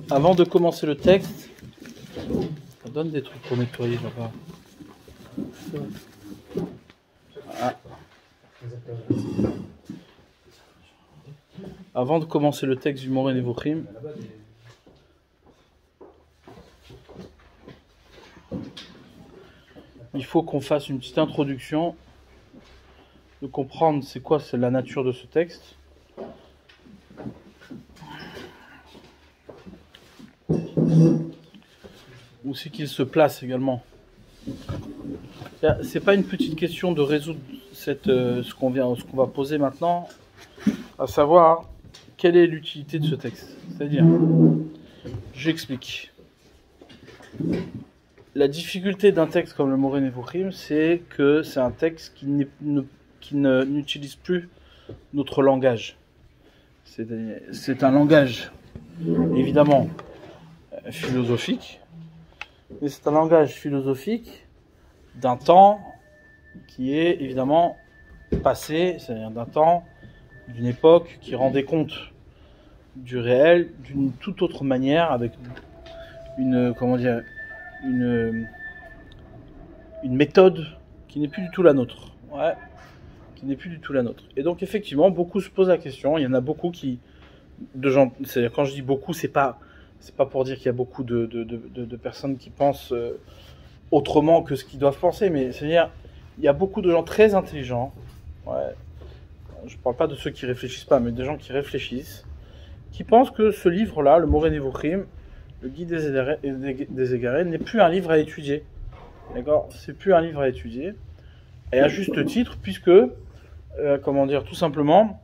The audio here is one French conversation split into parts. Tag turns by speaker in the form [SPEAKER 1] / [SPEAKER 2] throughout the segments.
[SPEAKER 1] Avant de commencer le texte, ça donne des trucs pour nettoyer là-bas. Ah. Avant de commencer le texte du Moreh Nevuchim, il faut qu'on fasse une petite introduction, de comprendre c'est quoi c'est la nature de ce texte. Où c'est qu'il se place également. C'est pas une petite question de résoudre ce qu'on va poser maintenant, à savoir quelle est l'utilité de ce texte. C'est-à-dire, j'explique. La difficulté d'un texte comme le Moreh Nevuchim, c'est que c'est un texte qui n'utilise plus notre langage. C'est un langage, évidemment, philosophique, mais c'est un langage philosophique d'un temps qui est évidemment passé, c'est-à-dire d'un temps, d'une époque qui rendait compte du réel d'une toute autre manière, avec une méthode qui n'est plus du tout la nôtre. Ouais, qui n'est plus du tout la nôtre. Et donc effectivement, beaucoup se posent la question. Il y en a beaucoup de gens. C'est-à-dire, quand je dis beaucoup, c'est pas pour dire qu'il y a beaucoup de personnes qui pensent autrement que ce qu'ils doivent penser, mais c'est-à-dire, il y a beaucoup de gens très intelligents. Ouais. Je parle pas de ceux qui réfléchissent pas, mais des gens qui réfléchissent, qui pensent que ce livre-là, le Moreh Nevuchim, le Guide des Égarés, n'est plus un livre à étudier. D'accord ? C'est plus un livre à étudier. Et à juste titre, puisque, tout simplement,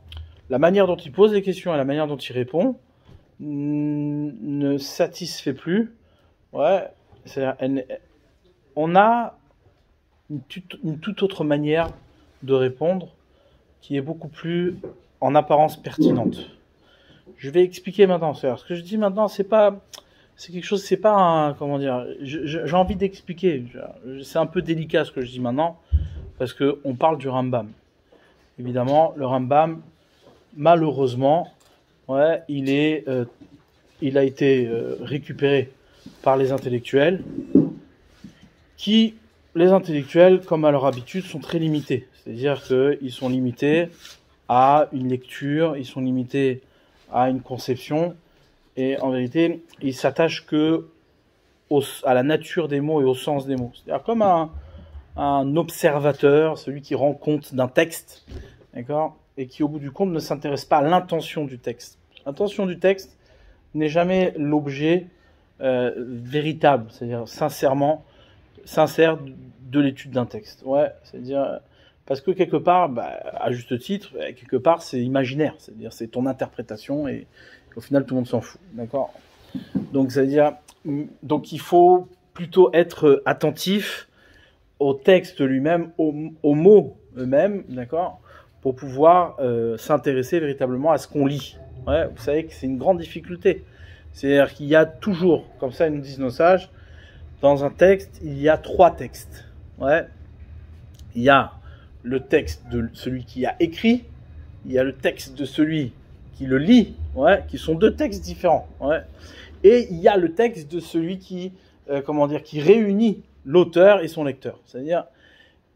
[SPEAKER 1] la manière dont il pose les questions et la manière dont il répond ne satisfait plus. Ouais, c'est-à-dire, on a une toute autre manière de répondre qui est beaucoup plus, en apparence, pertinente. Je vais expliquer maintenant. Ce que je dis maintenant, c'est quelque chose, c'est pas un, j'ai envie d'expliquer. C'est un peu délicat ce que je dis maintenant, parce que on parle du Rambam. Évidemment, le Rambam, malheureusement, ouais, il a été récupéré par les intellectuels, les intellectuels, comme à leur habitude, sont très limités. C'est-à-dire qu'ils sont limités à une lecture, ils sont limités à une conception, et en vérité, ils s'attachent à la nature des mots et au sens des mots. C'est-à-dire comme un observateur, celui qui rend compte d'un texte, d'accord, et qui au bout du compte ne s'intéresse pas à l'intention du texte. L'intention du texte n'est jamais l'objet véritable, c'est-à-dire sincère de l'étude d'un texte. Ouais, c'est-à-dire parce que quelque part, à juste titre, quelque part c'est imaginaire, c'est-à-dire c'est ton interprétation et au final tout le monde s'en fout, d'accord. Donc il faut plutôt être attentif au texte lui-même, aux mots eux-mêmes, d'accord, pour pouvoir s'intéresser véritablement à ce qu'on lit. Ouais, vous savez que c'est une grande difficulté. C'est-à-dire qu'il y a toujours, comme ça ils nous disent nos sages, dans un texte, il y a 3 textes. Ouais. Il y a le texte de celui qui a écrit, il y a le texte de celui qui le lit, ouais, qui sont 2 textes différents. Ouais. Et il y a le texte de celui qui réunit l'auteur et son lecteur. C'est-à-dire,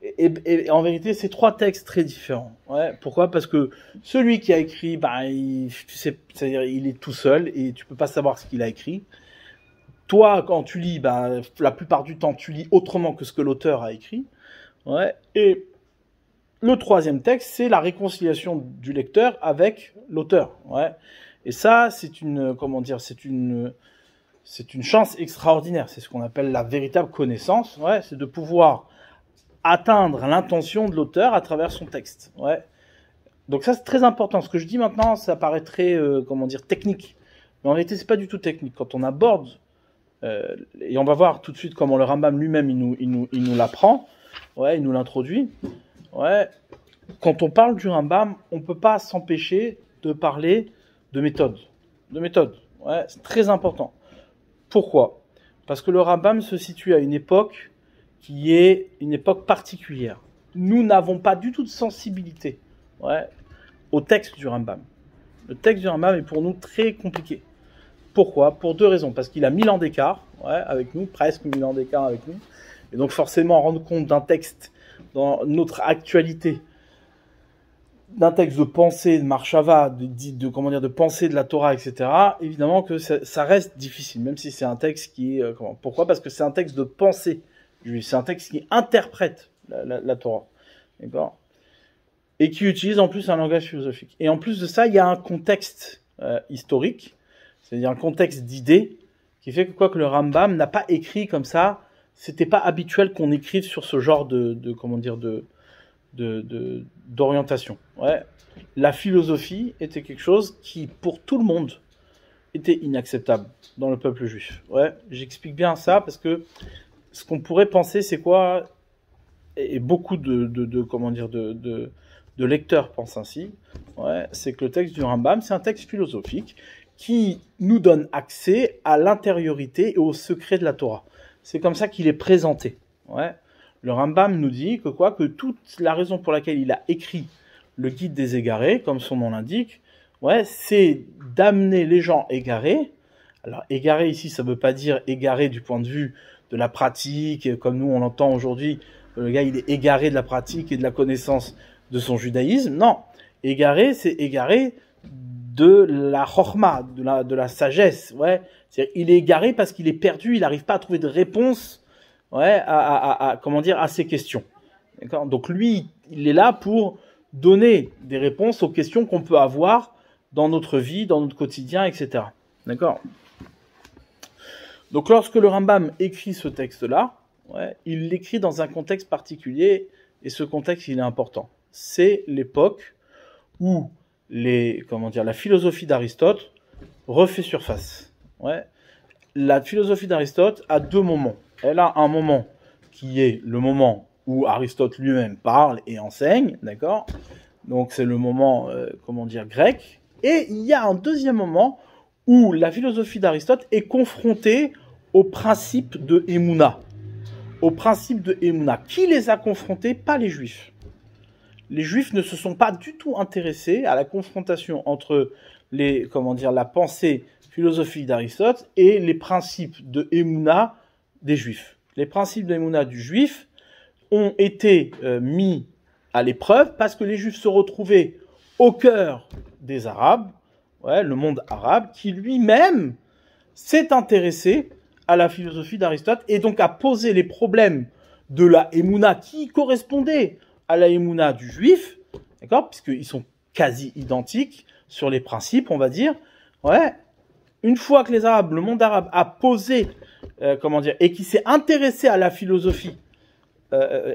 [SPEAKER 1] et en vérité, c'est 3 textes très différents. Ouais. Pourquoi ? Parce que celui qui a écrit, c'est-à-dire, il est tout seul et tu peux pas savoir ce qu'il a écrit. Toi, quand tu lis, la plupart du temps, tu lis autrement que ce que l'auteur a écrit. Ouais. Et le 3e texte, c'est la réconciliation du lecteur avec l'auteur. Ouais. Et ça, c'est une chance extraordinaire. C'est ce qu'on appelle la véritable connaissance. Ouais. C'est de pouvoir atteindre l'intention de l'auteur à travers son texte. Ouais. Donc ça, c'est très important. Ce que je dis maintenant, ça paraît très, technique. Mais en réalité, c'est pas du tout technique. Quand on aborde, et on va voir tout de suite comment le Rambam lui-même, il nous l'apprend. Ouais, il nous l'introduit. Ouais. Quand on parle du Rambam, on peut pas s'empêcher de parler de méthode. Ouais, c'est très important. Pourquoi ? Parce que le Rambam se situe à une époque qui est une époque particulière. Nous n'avons pas du tout de sensibilité, ouais, au texte du Rambam. Le texte du Rambam est pour nous très compliqué. Pourquoi? Pour deux raisons. Parce qu'il a 1000 ans d'écart, ouais, avec nous, presque 1000 ans d'écart avec nous. Et donc forcément, rendre compte d'un texte dans notre actualité, d'un texte de pensée, de marshava, de pensée de la Torah, etc., évidemment que ça reste difficile, même si c'est un texte qui est... Pourquoi? Parce que c'est un texte de pensée juive, c'est un texte qui interprète la Torah, d'accord? Et qui utilise en plus un langage philosophique. Et en plus de ça, il y a un contexte historique, c'est-à-dire un contexte d'idées, qui fait que quoi que le Rambam n'a pas écrit comme ça, c'était pas habituel qu'on écrive sur ce genre d'orientation. Ouais. La philosophie était quelque chose qui, pour tout le monde, était inacceptable dans le peuple juif. Ouais. J'explique bien ça parce que ce qu'on pourrait penser, c'est quoi, et beaucoup de lecteurs pensent ainsi, ouais, c'est que le texte du Rambam, c'est un texte philosophique qui nous donne accès à l'intériorité et au secret de la Torah. C'est comme ça qu'il est présenté. Ouais. Le Rambam nous dit que toute la raison pour laquelle il a écrit le guide des égarés, comme son nom l'indique, ouais, c'est d'amener les gens égarés. Alors égarés ici, ça ne veut pas dire égaré du point de vue de la pratique, comme nous on l'entend aujourd'hui, le gars il est égaré de la pratique et de la connaissance de son judaïsme. Non, égaré, c'est égaré de la chorma, de la sagesse. Ouais. C'est-à-dire, il est égaré parce qu'il est perdu, il n'arrive pas à trouver de réponse, ouais, à ces questions. D'accord? Donc lui, il est là pour donner des réponses aux questions qu'on peut avoir dans notre vie, dans notre quotidien, etc. D'accord? Donc lorsque le Rambam écrit ce texte-là, ouais, il l'écrit dans un contexte particulier, et ce contexte, il est important. C'est l'époque où la philosophie d'Aristote refait surface. Ouais. La philosophie d'Aristote a deux moments. Elle a un moment qui est le moment où Aristote lui-même parle et enseigne, d'accord? Donc c'est le moment, grec. Et il y a un deuxième moment où la philosophie d'Aristote est confrontée au principe de Emouna. Au principe de Emouna. Qui les a confrontés? Pas les Juifs. Les Juifs ne se sont pas du tout intéressés à la confrontation entre la pensée philosophique d'Aristote et les principes de Emouna des Juifs. Les principes de Emouna du Juif ont été mis à l'épreuve parce que les Juifs se retrouvaient au cœur des Arabes, ouais, le monde arabe, qui lui-même s'est intéressé à la philosophie d'Aristote et donc a posé les problèmes de la Emouna qui correspondait à la Emouna du Juif, d'accord, puisqu'ils sont quasi identiques sur les principes, on va dire. Ouais. Une fois que le monde arabe a posé, et qui s'est intéressé à la philosophie,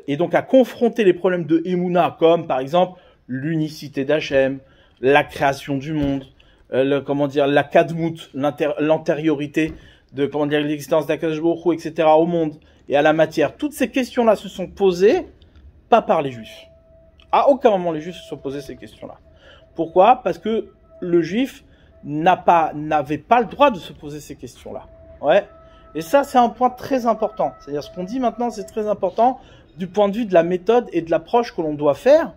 [SPEAKER 1] et donc a confronté les problèmes de Emouna, comme par exemple l'unicité d'Hachem, la création du monde, la kadmout, l'antériorité de l'existence d'Akadosh Baruch Hu, etc. au monde et à la matière. Toutes ces questions-là se sont posées pas par les Juifs. À aucun moment les Juifs se sont posés ces questions-là. Pourquoi? Parce que le Juif n'avait pas le droit de se poser ces questions-là. Ouais. Et ça, c'est un point très important. C'est-à-dire, ce qu'on dit maintenant, c'est très important du point de vue de la méthode et de l'approche que l'on doit faire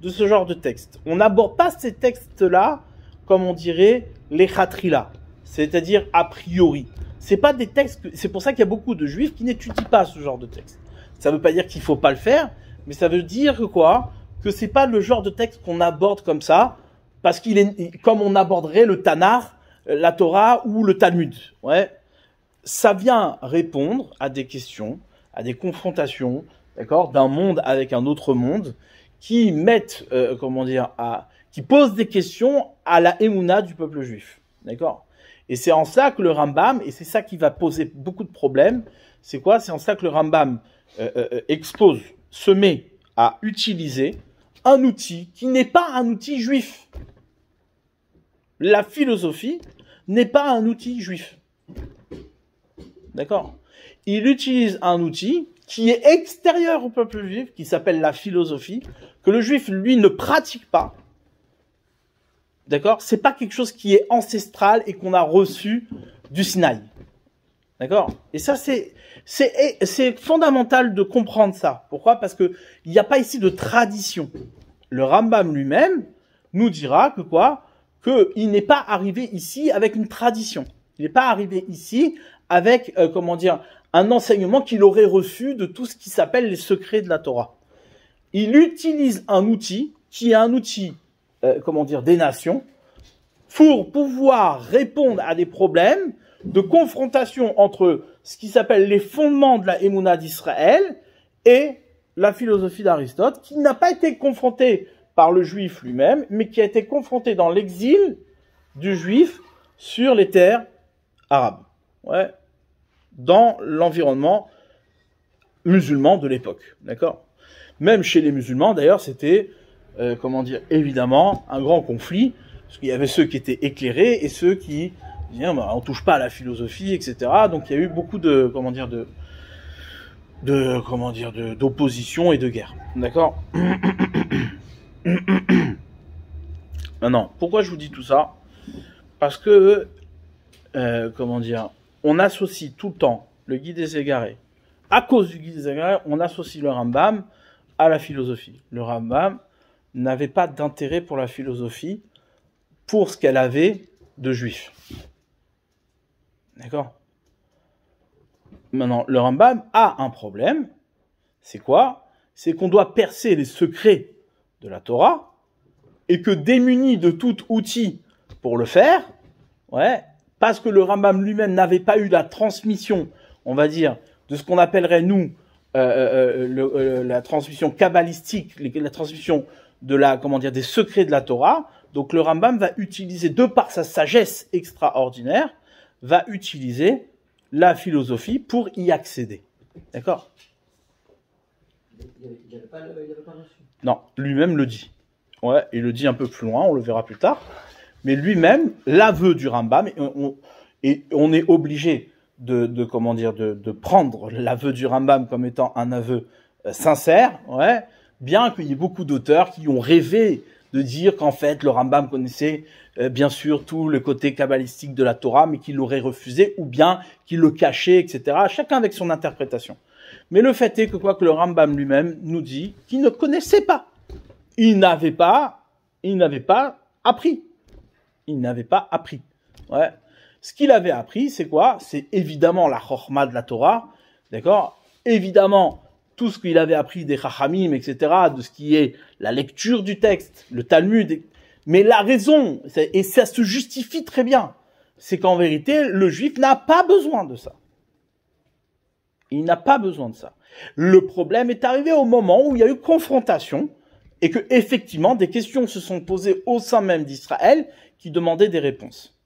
[SPEAKER 1] de ce genre de texte. On n'aborde pas ces textes-là comme on dirait les khatrila, c'est-à-dire a priori. C'est pas des textes. C'est pour ça qu'il y a beaucoup de Juifs qui n'étudient pas ce genre de texte. Ça ne veut pas dire qu'il faut pas le faire, mais ça veut dire que quoi? Que c'est pas le genre de texte qu'on aborde comme ça, parce qu'il est comme on aborderait le Tanakh, la Torah ou le Talmud. Ouais. Ça vient répondre à des questions, à des confrontations, d'accord, d'un monde avec un autre monde, qui mettent, qui posent des questions à la Emouna du peuple juif, d'accord. Et c'est en ça que le Rambam, et c'est ça qui va poser beaucoup de problèmes, c'est quoi? C'est en ça que le Rambam se met à utiliser un outil qui n'est pas un outil juif. La philosophie n'est pas un outil juif. D'accord? Il utilise un outil qui est extérieur au peuple juif, qui s'appelle la philosophie, que le juif, lui, ne pratique pas. D'accord? C'est pas quelque chose qui est ancestral et qu'on a reçu du Sinaï. D'accord? Et ça, c'est fondamental de comprendre ça. Pourquoi? Parce que il n'y a pas ici de tradition. Le Rambam lui-même nous dira que quoi? qu'il n'est pas arrivé ici avec une tradition. Il n'est pas arrivé ici avec, un enseignement qu'il aurait reçu de tout ce qui s'appelle les secrets de la Torah. Il utilise un outil qui est un outil, des nations, pour pouvoir répondre à des problèmes de confrontation entre ce qui s'appelle les fondements de la Emouna d'Israël et la philosophie d'Aristote, qui n'a pas été confrontée par le juif lui-même, mais qui a été confrontée dans l'exil du juif sur les terres arabes, dans l'environnement musulman de l'époque, d'accord ? Même chez les musulmans, d'ailleurs, c'était, évidemment, un grand conflit, parce qu'il y avait ceux qui étaient éclairés et ceux qui disaient, on touche pas à la philosophie, etc. Donc il y a eu beaucoup d'opposition et de guerre, d'accord ? Maintenant, pourquoi je vous dis tout ça ? Parce que, on associe tout le temps le Guide des Égarés. À cause du Guide des Égarés, on associe le Rambam à la philosophie. Le Rambam n'avait pas d'intérêt pour la philosophie, pour ce qu'elle avait de juif. D'accord ? Maintenant, le Rambam a un problème. C'est quoi ? C'est qu'on doit percer les secrets de la Torah, et que démuni de tout outil pour le faire, parce que le Rambam lui-même n'avait pas eu la transmission, on va dire, de ce qu'on appellerait, nous, la transmission kabbalistique, la transmission de des secrets de la Torah. Donc le Rambam va utiliser, de par sa sagesse extraordinaire, va utiliser la philosophie pour y accéder. D'accord ? Il n'avait pas reçu. Non, lui-même le dit. Il le dit un peu plus loin, on le verra plus tard. Mais lui-même, l'aveu du Rambam, et on est obligé de prendre l'aveu du Rambam comme étant un aveu sincère, bien qu'il y ait beaucoup d'auteurs qui ont rêvé de dire qu'en fait le Rambam connaissait bien sûr tout le côté kabbalistique de la Torah, mais qu'il l'aurait refusé, ou bien qu'il le cachait, etc. Chacun avec son interprétation. Mais le fait est que le Rambam lui-même nous dit qu'il ne connaissait pas. Il n'avait pas appris. Il n'avait pas appris. Ce qu'il avait appris, c'est quoi ? C'est évidemment la chorma de la Torah, d'accord ? Évidemment, tout ce qu'il avait appris des chachamim, etc., de ce qui est la lecture du texte, le Talmud. Mais la raison, et ça se justifie très bien, c'est qu'en vérité, le juif n'a pas besoin de ça. Il n'a pas besoin de ça. Le problème est arrivé au moment où il y a eu confrontation, et que effectivement des questions se sont posées au sein même d'Israël qui demandaient des réponses.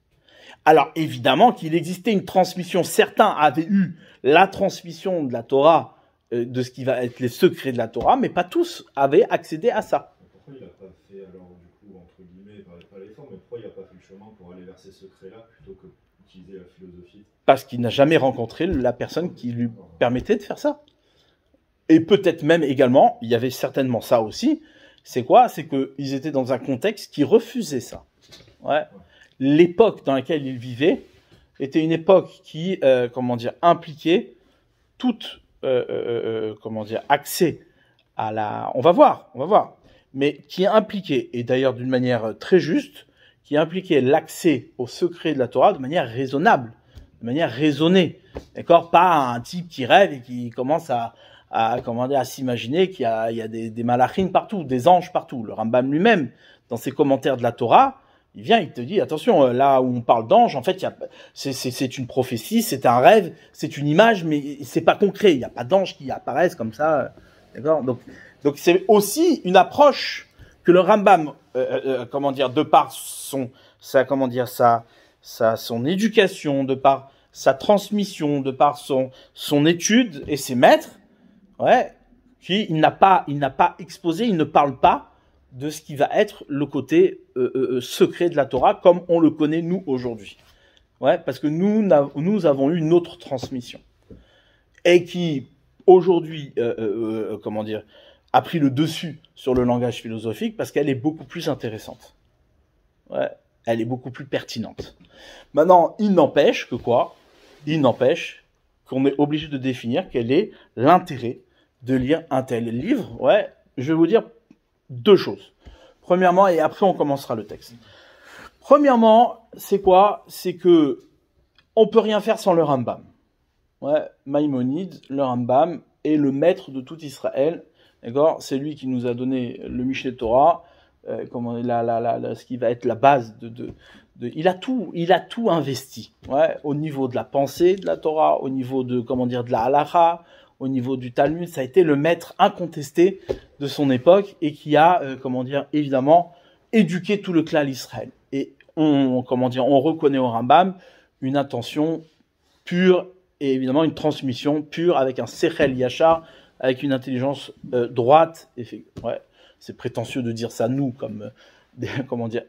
[SPEAKER 1] Alors évidemment qu'il existait une transmission, certains avaient eu la transmission de la Torah, de ce qui va être les secrets de la Torah, mais pas tous avaient accédé à ça.
[SPEAKER 2] Pourquoi il n'a pas fait, alors du coup, entre guillemets, pas l'effort, mais pourquoi il n'a pas fait le chemin pour aller vers ces secrets-là plutôt que d'utiliser la philosophie ?
[SPEAKER 1] Parce qu'il n'a jamais rencontré la personne qui lui permettait de faire ça. Et peut-être même également, il y avait certainement ça aussi, c'est quoi ? C'est qu'ils étaient dans un contexte qui refusait ça. L'époque dans laquelle ils vivaient était une époque qui, impliquait toute, accès à la... On va voir, mais qui impliquait, et d'ailleurs d'une manière très juste, qui impliquait l'accès au secret de la Torah de manière raisonnable, de manière raisonnée, d'accord ? Pas un type qui rêve et qui commence à s'imaginer qu'il y a des malachim partout, des anges partout. Le Rambam lui-même, dans ses commentaires de la Torah, il vient, il te dit, attention, là où on parle d'ange, en fait, c'est une prophétie, c'est un rêve, c'est une image, mais c'est pas concret. Il n'y a pas d'anges qui apparaissent comme ça, d'accord ? Donc c'est aussi une approche que le Rambam, de par son éducation, de par sa transmission, de par son étude et ses maîtres, il n'a pas exposé, il ne parle pas de ce qui va être le côté secret de la Torah comme on le connaît nous aujourd'hui. Parce que nous avons eu une autre transmission et qui aujourd'hui a pris le dessus sur le langage philosophique parce qu'elle est beaucoup plus intéressante. Elle est beaucoup plus pertinente. Maintenant, il n'empêche qu'on est obligé de définir quel est l'intérêt de lire un tel livre. Je vais vous dire deux choses. Premièrement, et après on commencera le texte. Premièrement, c'est quoi? C'est que on peut rien faire sans le Rambam. Ouais, Maïmonide, le Rambam, est le maître de tout Israël. D'accord? C'est lui qui nous a donné le Mishneh Torah, ce qui va être la base il a tout investi. Ouais, au niveau de la pensée de la Torah, au niveau de, de la halacha, au niveau du Talmud, ça a été le maître incontesté de son époque et qui a, évidemment, éduqué tout le klal Israël. Et on reconnaît au Rambam une intention pure et évidemment une transmission pure avec un sechel yachar, avec une intelligence droite. Ouais, c'est prétentieux de dire ça nous comme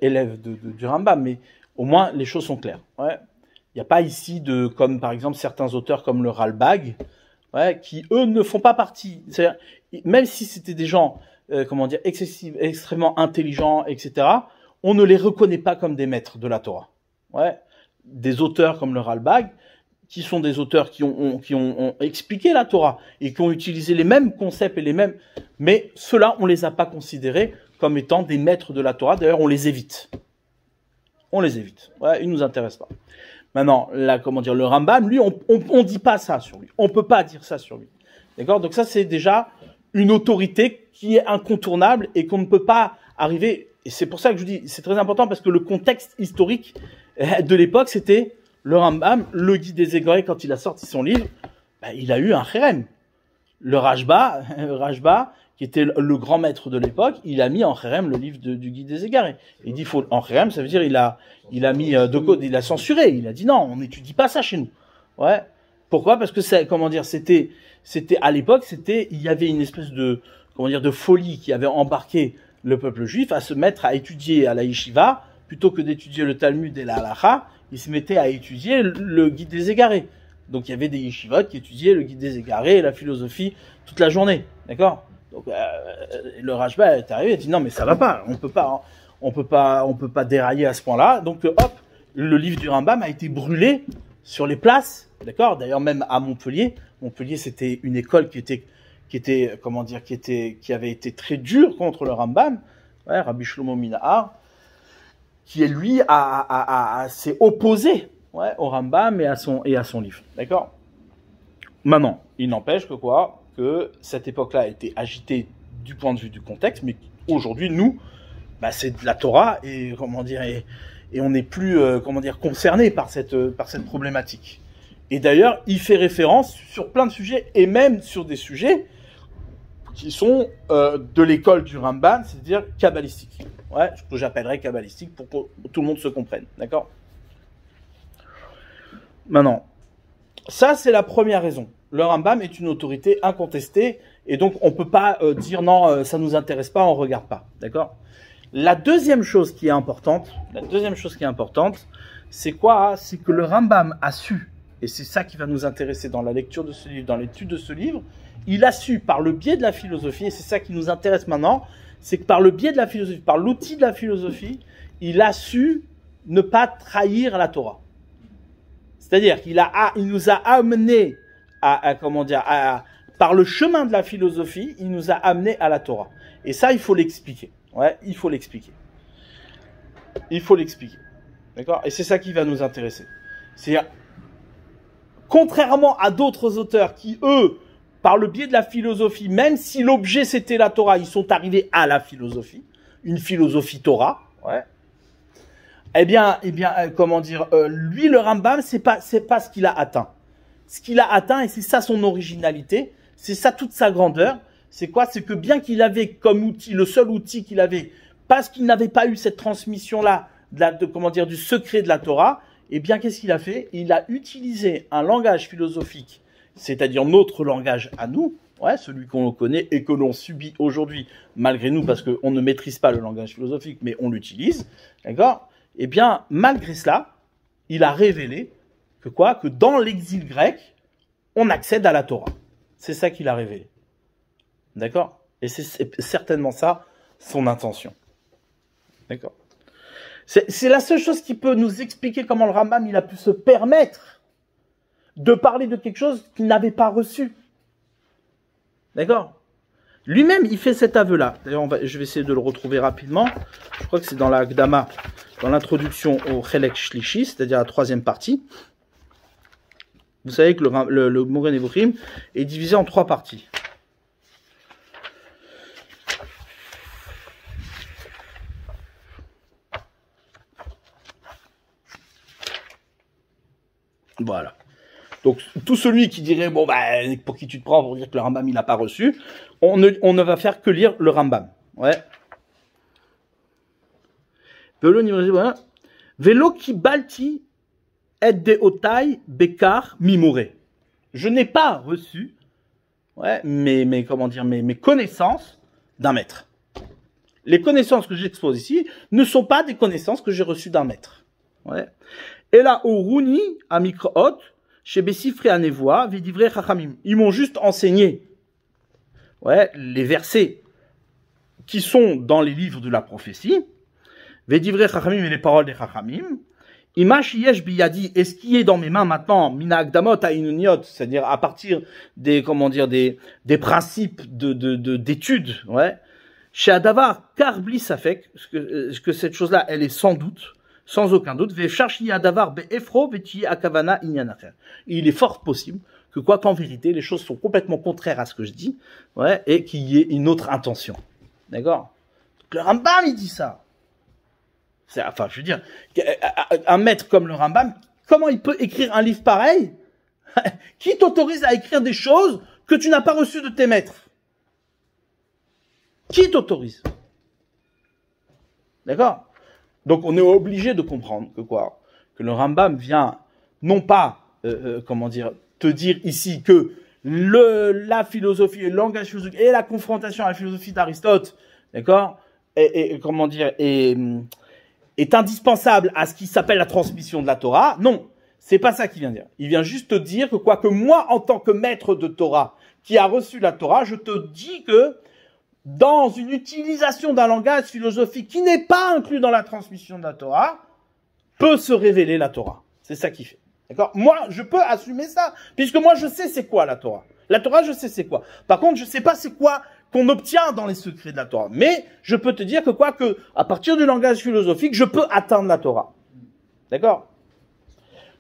[SPEAKER 1] élèves du Rambam, mais au moins les choses sont claires. Ouais, il n'y a pas ici comme par exemple certains auteurs comme le Ralbag, ouais, qui eux ne font pas partie. C'est-à-dire, même si c'était des gens extrêmement intelligents, etc., on ne les reconnaît pas comme des maîtres de la Torah. Ouais, des auteurs comme le Ralbag, qui sont des auteurs qui ont expliqué la Torah et qui ont utilisé les mêmes concepts et les mêmes, mais ceux-là, on les a pas considérés comme étant des maîtres de la Torah. D'ailleurs, on les évite. On les évite. Ouais, ils nous intéressent pas. Maintenant, là, le Rambam, lui, on dit pas ça sur lui. On peut pas dire ça sur lui. D'accord? Donc ça, c'est déjà une autorité qui est incontournable et qu'on ne peut pas arriver. Et c'est pour ça que je dis, c'est très important parce que le contexte historique de l'époque, c'était le Rambam, le guide des Égorés, quand il a sorti son livre, il a eu un chérem. Le Rajba, qui était le grand maître de l'époque, il a mis en chérem le livre du guide des Égarés. Il dit, en chérem, ça veut dire, il a mis il a censuré. Il a dit non, on n'étudie pas ça chez nous. Ouais. Pourquoi? Parce que c'était à l'époque, il y avait une espèce de folie qui avait embarqué le peuple juif à se mettre à étudier à la yeshiva, plutôt que d'étudier le Talmud et la halacha, ils se mettaient à étudier le guide des Égarés. Donc il y avait des yeshivot qui étudiaient le guide des Égarés et la philosophie toute la journée. D'accord? Donc le Rajba est arrivé et a dit non mais ça va pas, on peut pas dérailler à ce point-là. Donc hop, le livre du Rambam a été brûlé sur les places. D'accord? D'ailleurs même à Montpellier, c'était une école qui avait été très dure contre le Rambam. Ouais, Rabbi Shlomo Minahar, qui lui s'est opposé, ouais, au Rambam et à son livre. D'accord? Maintenant, il n'empêche que cette époque-là a été agitée du point de vue du contexte, mais aujourd'hui, nous, c'est de la Torah et et on n'est plus concerné par cette problématique. Et d'ailleurs, il fait référence sur plein de sujets et même sur des sujets qui sont de l'école du Rambam, c'est-à-dire kabbalistique. Ouais, ce que j'appellerais kabbalistique pour que tout le monde se comprenne. D'accord? Maintenant, ça c'est la première raison. Le Rambam est une autorité incontestée et donc on peut pas dire non, ça nous intéresse pas, on regarde pas. D'accord? La deuxième chose qui est importante, c'est quoi? C'est que le Rambam a su, et c'est ça qui va nous intéresser dans la lecture de ce livre, dans l'étude de ce livre, il a su par le biais de la philosophie, et c'est ça qui nous intéresse maintenant, c'est que par le biais de la philosophie, par l'outil de la philosophie, il a su ne pas trahir la Torah. C'est-à-dire qu'il nous a amené par le chemin de la philosophie, il nous a amené à la Torah. Et ça, il faut l'expliquer. Ouais, il faut l'expliquer. D'accord? Et c'est ça qui va nous intéresser. C'est-à-dire, contrairement à d'autres auteurs qui, eux, par le biais de la philosophie, même si l'objet c'était la Torah, ils sont arrivés à la philosophie, une philosophie Torah, ouais. Lui, le Rambam, c'est pas ce qu'il a atteint. Ce qu'il a atteint, et c'est ça son originalité, c'est ça toute sa grandeur, c'est quoi? C'est que bien qu'il avait comme outil, le seul outil qu'il avait, parce qu'il n'avait pas eu cette transmission-là, du secret de la Torah, eh bien, qu'est-ce qu'il a fait? Il a utilisé un langage philosophique, c'est-à-dire notre langage à nous, ouais, celui qu'on connaît et que l'on subit aujourd'hui, malgré nous, parce qu'on ne maîtrise pas le langage philosophique, mais on l'utilise, d'accord? Eh bien, malgré cela, il a révélé que dans l'exil grec, on accède à la Torah. C'est ça qu'il a révélé. D'accord? Et c'est certainement ça, son intention. D'accord? C'est la seule chose qui peut nous expliquer comment le Rambam, il a pu se permettre de parler de quelque chose qu'il n'avait pas reçu. D'accord? Lui-même, il fait cet aveu-là. D'ailleurs, je vais essayer de le retrouver rapidement. Je crois que c'est dans la Gdama, dans l'introduction au Chelek Shlishi, c'est-à-dire la troisième partie. Vous savez que le Moreh Nevuchim est divisé en 3 parties. Voilà. Donc, tout celui qui dirait, bon, bah, pour qui tu te prends pour dire que le Rambam, il n'a pas reçu, on ne va faire que lire le Rambam. Ouais. Velo ki balti et deotai bekar mimore. Je n'ai pas reçu, ouais, mes connaissances d'un maître. Les connaissances que j'expose ici ne sont pas des connaissances que j'ai reçues d'un maître. Ouais. Et là, au Rouni, à Mikrohot, chez Bessifré à Nevoa, Vidivre Chachamim. Ils m'ont juste enseigné, ouais, les versets qui sont dans les livres de la prophétie, Vidivre Chachamim et les paroles des Chachamim. Imash yesh biyadi, et ce qui est dans mes mains maintenant, mina akdamot à inuniot, c'est-à-dire à partir des, des principes d'études, ouais. Chez Adavar, car bli safek, que cette chose-là, elle est sans doute, sans aucun doute, il est fort possible que quoi qu'en vérité, les choses sont complètement contraires à ce que je dis, ouais, et qu'il y ait une autre intention. D'accord? Le Rambam, il dit ça. Enfin, je veux dire, un maître comme le Rambam, comment il peut écrire un livre pareil? Qui t'autorise à écrire des choses que tu n'as pas reçues de tes maîtres? Qui t'autorise? D'accord? Donc, on est obligé de comprendre que quoi? Que le Rambam vient, non pas, te dire ici que la philosophie et le langage philosophique et la confrontation à la philosophie d'Aristote, d'accord? Est indispensable à ce qui s'appelle la transmission de la Torah. Non, c'est pas ça qu'il vient dire. Il vient juste te dire que quoi que moi, en tant que maître de Torah, qui a reçu la Torah, je te dis que dans une utilisation d'un langage philosophique qui n'est pas inclus dans la transmission de la Torah, peut se révéler la Torah. C'est ça qu'il fait. D'accord? Moi, je peux assumer ça, puisque moi, je sais c'est quoi la Torah. La Torah, je sais c'est quoi. Par contre, je sais pas c'est quoi qu'on obtient dans les secrets de la Torah. Mais je peux te dire que quoi que, à partir du langage philosophique, je peux atteindre la Torah. D'accord?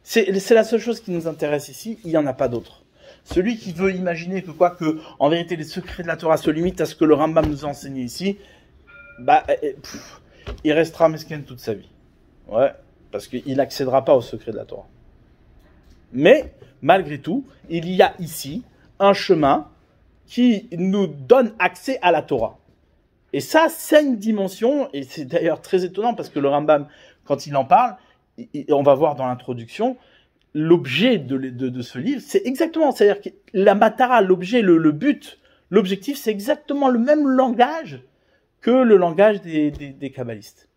[SPEAKER 1] C'est la seule chose qui nous intéresse ici. Il n'y en a pas d'autre. Celui qui veut imaginer que quoi que, en vérité, les secrets de la Torah se limitent à ce que le Rambam nous a enseigné ici, bah, il restera mesquin toute sa vie. Ouais. Parce qu'il n'accédera pas aux secrets de la Torah. Mais, malgré tout, il y a ici un chemin qui nous donne accès à la Torah. Et ça, c'est une dimension, et c'est d'ailleurs très étonnant parce que le Rambam, quand il en parle, on va voir dans l'introduction, l'objet de ce livre, c'est exactement, c'est-à-dire que la matara, l'objet, le but, l'objectif, c'est exactement le même langage que le langage des kabbalistes.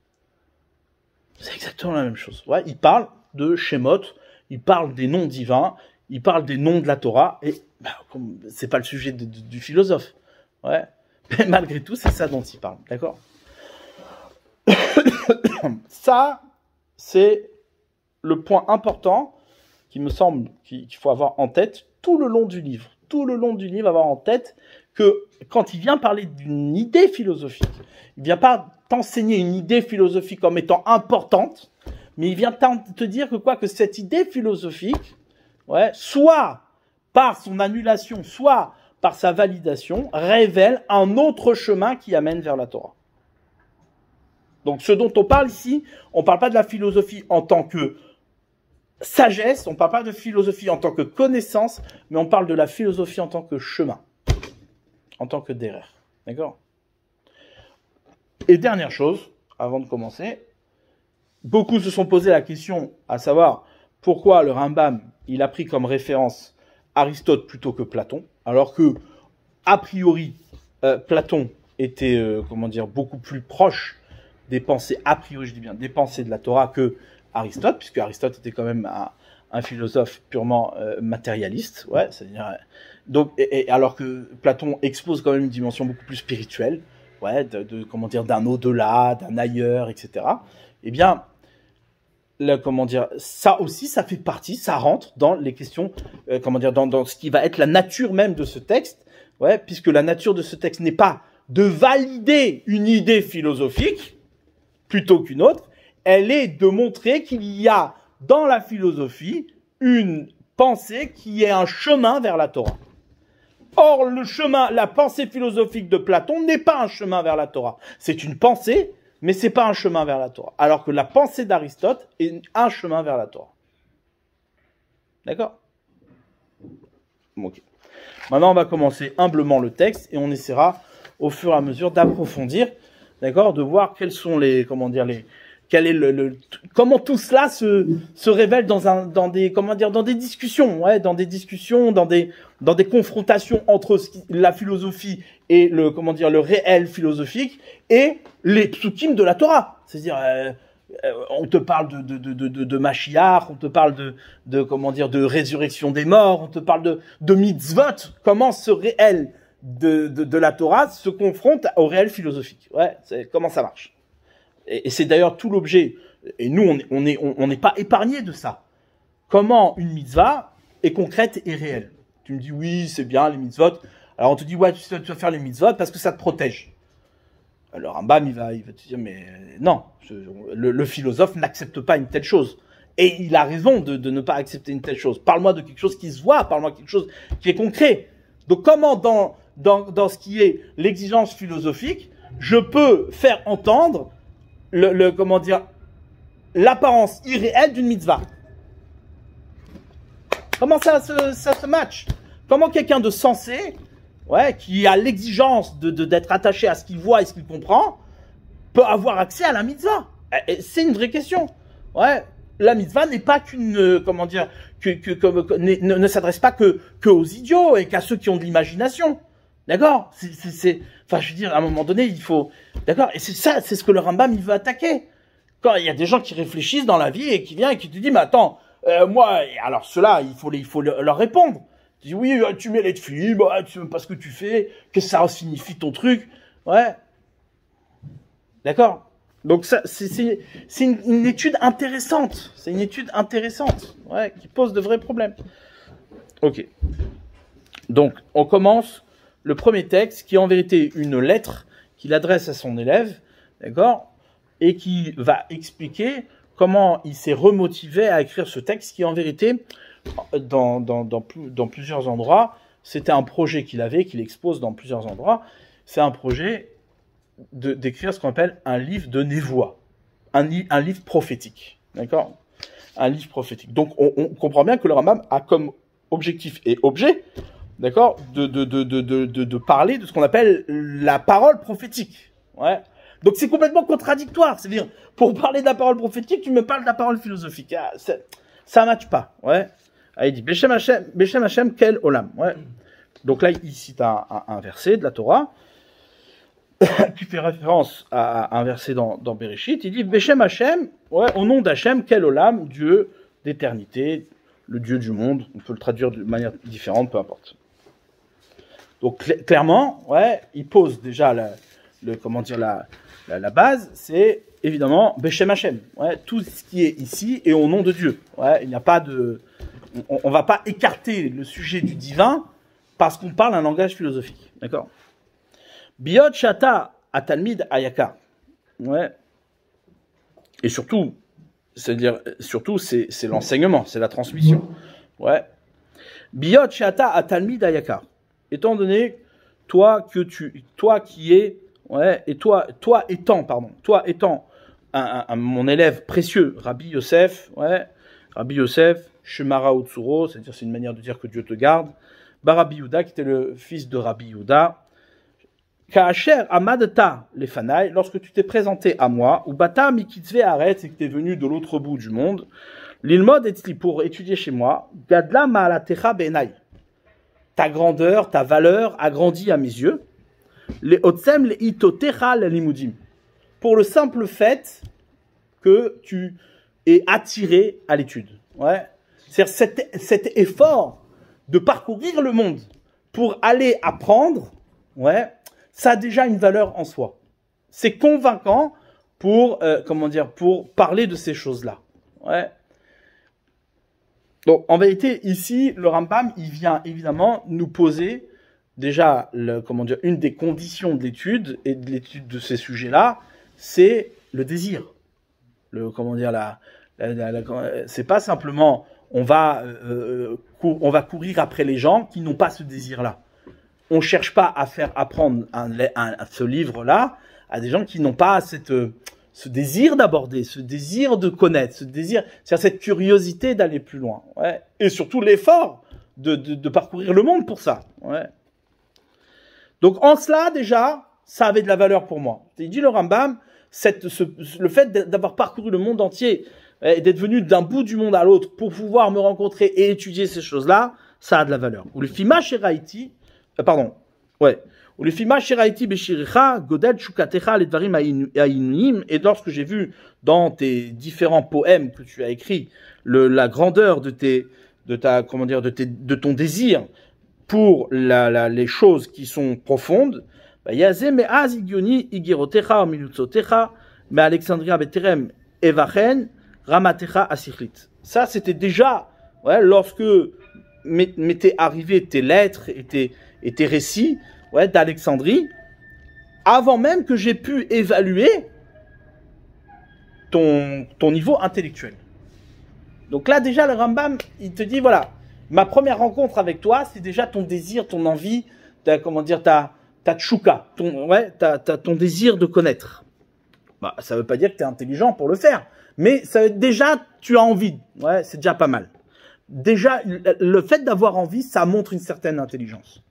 [SPEAKER 1] C'est exactement la même chose. Ouais, il parle de Shemot, il parle des noms divins, il parle des noms de la Torah, et c'est pas le sujet du philosophe. Ouais. Mais malgré tout, c'est ça dont il parle. D'accord? Ça, c'est le point important qui me semble qu'il faut avoir en tête tout le long du livre. Tout le long du livre, avoir en tête que quand il vient parler d'une idée philosophique, il vient pas t'enseigner une idée philosophique comme étant importante, mais il vient te dire que quoi que cette idée philosophique, ouais, soit par son annulation, soit par sa validation, révèle un autre chemin qui amène vers la Torah. Donc ce dont on parle ici, on ne parle pas de la philosophie en tant que sagesse, on ne parle pas de philosophie en tant que connaissance, mais on parle de la philosophie en tant que chemin, en tant que derer. D'accord? Et dernière chose, avant de commencer, beaucoup se sont posé la question, à savoir, pourquoi le Rambam, il a pris comme référence Aristote plutôt que Platon, alors que, a priori, Platon était, beaucoup plus proche des pensées, a priori, je dis bien, des pensées de la Torah que Aristote, puisque Aristote était quand même un philosophe purement matérialiste, ouais, c'est-à-dire, donc, alors que Platon expose quand même une dimension beaucoup plus spirituelle, ouais, d'un au-delà, d'un ailleurs, etc. Eh bien, ça aussi, ça fait partie, ça rentre dans les questions, dans ce qui va être la nature même de ce texte, ouais, puisque la nature de ce texte n'est pas de valider une idée philosophique plutôt qu'une autre, elle est de montrer qu'il y a dans la philosophie une pensée qui est un chemin vers la Torah. Or, le chemin, la pensée philosophique de Platon n'est pas un chemin vers la Torah. C'est une pensée, mais c'est pas un chemin vers la Torah. Alors que la pensée d'Aristote est un chemin vers la Torah. D'accord? Ok. Maintenant, on va commencer humblement le texte et on essaiera au fur et à mesure d'approfondir, d'accord, de voir quels sont les, comment dire, quel est comment tout cela se révèle dans des discussions, ouais, dans des confrontations entre la philosophie et le réel philosophique et les psukim de la Torah. C'est-à-dire, on te parle de Mashiach, on te parle de résurrection des morts, on te parle de mitzvot. Comment ce réel de la Torah se confronte au réel philosophique. Ouais, comment ça marche. Et c'est d'ailleurs tout l'objet. Et nous, on n'est pas épargné de ça. Comment une mitzvah est concrète et réelle. Tu me dis, oui, c'est bien, les mitzvot. Alors on te dit, ouais, tu vas faire les mitzvot parce que ça te protège. Alors un bam, il va te dire, mais non, le philosophe n'accepte pas une telle chose. Et il a raison de ne pas accepter une telle chose. Parle-moi de quelque chose qui se voit, parle-moi de quelque chose qui est concret. Donc comment dans ce qui est l'exigence philosophique, je peux faire entendre l'apparence irréelle d'une mitzvah. Comment ça se match? Comment quelqu'un de sensé, ouais, qui a l'exigence d'être attaché à ce qu'il voit et ce qu'il comprend, peut avoir accès à la mitzvah? C'est une vraie question. Ouais, la mitzvah n'est pas qu'une, ne s'adresse pas que aux idiots et qu'à ceux qui ont de l'imagination. D'accord? Enfin, je veux dire, à un moment donné, il faut, d'accord? Et c'est ça, c'est ce que le Rambam, il veut attaquer. Quand il y a des gens qui réfléchissent dans la vie et qui viennent et qui te disent, mais attends, moi, alors ceux-là, il faut leur répondre. Tu dis, oui, tu mets les filles, bah, tu sais même pas ce que tu fais, qu'est-ce que ça signifie ton truc? Ouais. D'accord? Donc ça, c'est une étude intéressante. C'est une étude intéressante, ouais, qui pose de vrais problèmes. Ok. Donc, on commence le premier texte, qui est en vérité une lettre qu'il adresse à son élève, d'accord, et qui va expliquer comment il s'est remotivé à écrire ce texte, qui en vérité, dans plusieurs endroits, c'était un projet qu'il avait, qu'il expose dans plusieurs endroits. C'est un projet d'écrire ce qu'on appelle un livre de névoie, un livre prophétique, d'accord, un livre prophétique. Donc, on comprend bien que le Rambam a comme objectif et objet, d'accord, de parler de ce qu'on appelle la parole prophétique. Ouais. Donc c'est complètement contradictoire. C'est-à-dire, pour parler de la parole prophétique, tu me parles de la parole philosophique. Ah, ça matche pas. Ouais. Ah, il dit Beshem Hashem kel olam. Ouais. Donc là, il cite un verset de la Torah qui fait référence à un verset dans Bereshit. Il dit Beshem Hashem, ouais, au nom d'Hashem kel olam, Dieu d'éternité, le Dieu du monde. On peut le traduire de manière différente, peu importe. Donc clairement, ouais, il pose déjà la base, c'est évidemment Beshem Hashem. Ouais, tout ce qui est ici est au nom de Dieu. Ouais, il n'y a pas on va pas écarter le sujet du divin parce qu'on parle un langage philosophique. D'accord? Biot Shata Atalmid Ayaka. Ouais. Et surtout, c'est l'enseignement, c'est la transmission. Ouais. Biot Shata Atalmid Ayaka. Étant donné, toi étant mon élève précieux, Rabbi Yosef, ouais, Rabbi Yosef, Shemara Utsuro, c'est-à-dire c'est une manière de dire que Dieu te garde, Rabbi Yehuda, qui était le fils de Rabbi Yehuda, Ka'asher Amadta Lefanai, lorsque tu t'es présenté à moi, ou Bata Mikitzve Aret, c'est que tu es venu de l'autre bout du monde, l'ilmod etzli, pour étudier chez moi, Gadla Ma'alatecha Benai. Ta grandeur, ta valeur a grandi à mes yeux. Les otsem, les itotecha, les limudim. Pour le simple fait que tu es attiré à l'étude. Ouais. C'est-à-dire cet effort de parcourir le monde pour aller apprendre, ouais, ça a déjà une valeur en soi. C'est convaincant pour parler de ces choses-là. Ouais. Donc, en vérité, ici, le Rambam, il vient évidemment nous poser déjà, comment dire, une des conditions de l'étude et de l'étude de ces sujets-là, c'est le désir. Comment dire, c'est pas simplement on va courir après les gens qui n'ont pas ce désir-là. On cherche pas à faire apprendre ce livre-là à des gens qui n'ont pas ce désir d'aborder, ce désir de connaître, c'est-à-dire cette curiosité d'aller plus loin. Ouais. Et surtout l'effort de parcourir le monde pour ça. Ouais. Donc en cela, déjà, ça avait de la valeur pour moi. Il dit le Rambam, le fait d'avoir parcouru le monde entier et d'être venu d'un bout du monde à l'autre pour pouvoir me rencontrer et étudier ces choses-là, ça a de la valeur. Ou le Fima Sheraiti, ou le Fima Sheraiti Beshiricha, Godel Shukatecha, les Dvarim Ainuim, et lorsque j'ai vu dans tes différents poèmes que tu as écrits, la grandeur de ton désir pour les choses qui sont profondes, Yazé me az igioni igirotecha minutzotecha me Alexandria beterem evachen ramatecha asichlit. Ça c'était déjà lorsque m'étaient arrivés tes lettres et tes récits d'Alexandrie, avant même que j'ai pu évaluer ton niveau intellectuel. Donc là déjà le Rambam il te dit voilà, ma première rencontre avec toi c'est déjà ton désir, ton envie, ta tchouka, ton désir de connaître. Bah, ça veut pas dire que tu es intelligent pour le faire, mais déjà tu as envie. Ouais, c'est déjà pas mal. Déjà, le fait d'avoir envie, ça montre une certaine intelligence.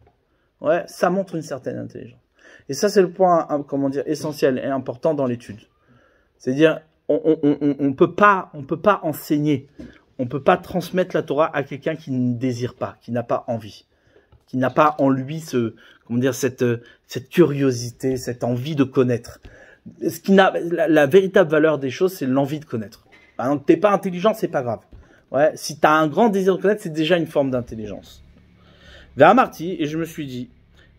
[SPEAKER 1] Ouais, ça montre une certaine intelligence. Et ça, c'est le point, essentiel et important dans l'étude. C'est-à-dire, on peut pas enseigner, on peut pas transmettre la Torah à quelqu'un qui ne désire pas, qui n'a pas envie, qui n'a pas en lui cette curiosité, cette envie de connaître. La véritable valeur des choses, c'est l'envie de connaître. Donc, t'es pas intelligent, c'est pas grave. Ouais, si tu as un grand désir de connaître, c'est déjà une forme d'intelligence. Ve'amarti, et je me suis dit,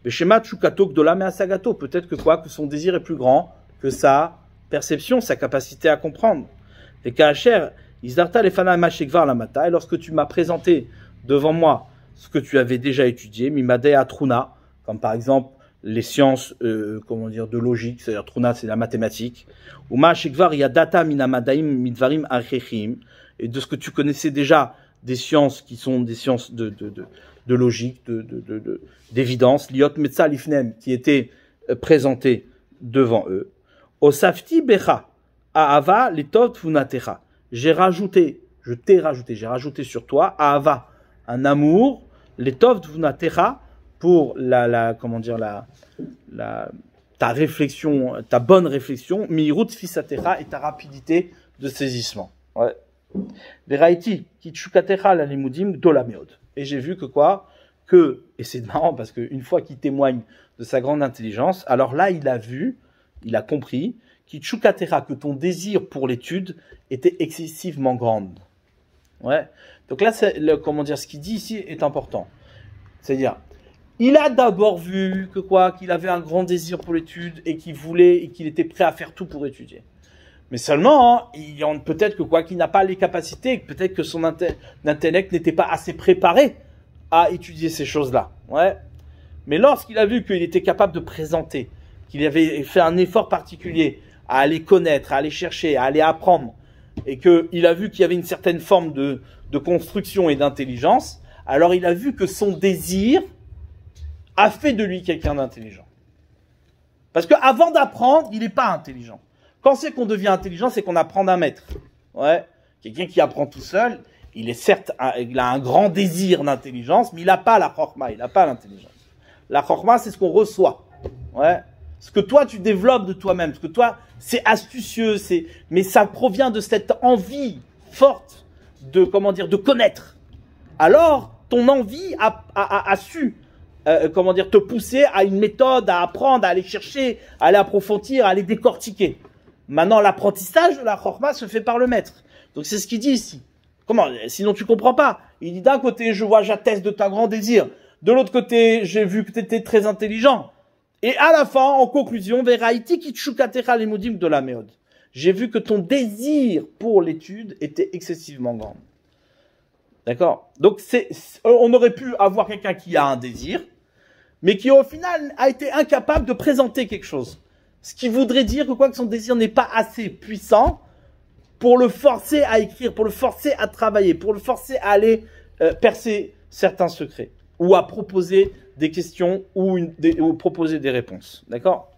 [SPEAKER 1] peut-être que son désir est plus grand que sa perception, sa capacité à comprendre. Et lorsque tu m'as présenté devant moi ce que tu avais déjà étudié, Mimadei Atruna, comme par exemple les sciences de logique, c'est-à-dire Truna, c'est la mathématique, ou Ma'ashekvar Yadata Minamadaim Midvarim Archechim, et de ce que tu connaissais déjà des sciences qui sont des sciences de logique, d'évidence, Liot Metza Lifnem, qui était présenté devant eux. Osafti Becha, Ahava Litot Funatecha. J'ai rajouté sur toi, Ahava, un amour, Litot Funatecha, pour ta réflexion, ta bonne réflexion, Mirut Fisatecha, et ta rapidité de saisissement. Ouais. Veraiti, Kitchukatecha la limudim dolameod. Et j'ai vu et c'est marrant parce qu'une fois qu'il témoigne de sa grande intelligence, alors là il a compris, Kitchukatecha, que ton désir pour l'étude était excessivement grande. Ouais. Donc là, ce qu'il dit ici est important. C'est-à-dire, il a d'abord vu qu'il avait un grand désir pour l'étude et qu'il était prêt à faire tout pour étudier. Mais seulement, peut-être qu'il n'a pas les capacités, peut-être que son intellect n'était pas assez préparé à étudier ces choses-là. Ouais. Mais lorsqu'il a vu qu'il était capable de présenter, qu'il avait fait un effort particulier à aller connaître, à aller chercher, à aller apprendre, et qu'il a vu qu'il y avait une certaine forme de construction et d'intelligence, alors il a vu que son désir a fait de lui quelqu'un d'intelligent. Parce qu'avant d'apprendre, il n'est pas intelligent. Quand c'est qu'on devient intelligent, c'est qu'on apprend d'un maître. Ouais. Quelqu'un qui apprend tout seul, il a un grand désir d'intelligence, mais il n'a pas la chorma, il n'a pas l'intelligence. La chorma, c'est ce qu'on reçoit. Ouais. Ce que toi, tu développes de toi-même. Ce que toi, c'est astucieux, mais ça provient de cette envie forte de connaître. Alors, ton envie a su, te pousser à une méthode, à apprendre, à aller chercher, à aller approfondir, à aller décortiquer. Maintenant, l'apprentissage de la chorma se fait par le maître. Donc, c'est ce qu'il dit ici. Comment? Sinon, tu comprends pas. Il dit, d'un côté, j'atteste de ta grand désir. De l'autre côté, j'ai vu que tu étais très intelligent. Et à la fin, en conclusion, Veraiti kitchukatecha limudim de la méode. J'ai vu que ton désir pour l'étude était excessivement grand. D'accord? Donc, on aurait pu avoir quelqu'un qui a un désir, mais qui au final a été incapable de présenter quelque chose. Ce qui voudrait dire que son désir n'est pas assez puissant pour le forcer à écrire, pour le forcer à travailler, pour le forcer à aller percer certains secrets, ou à proposer des questions, ou proposer des réponses. D'accord?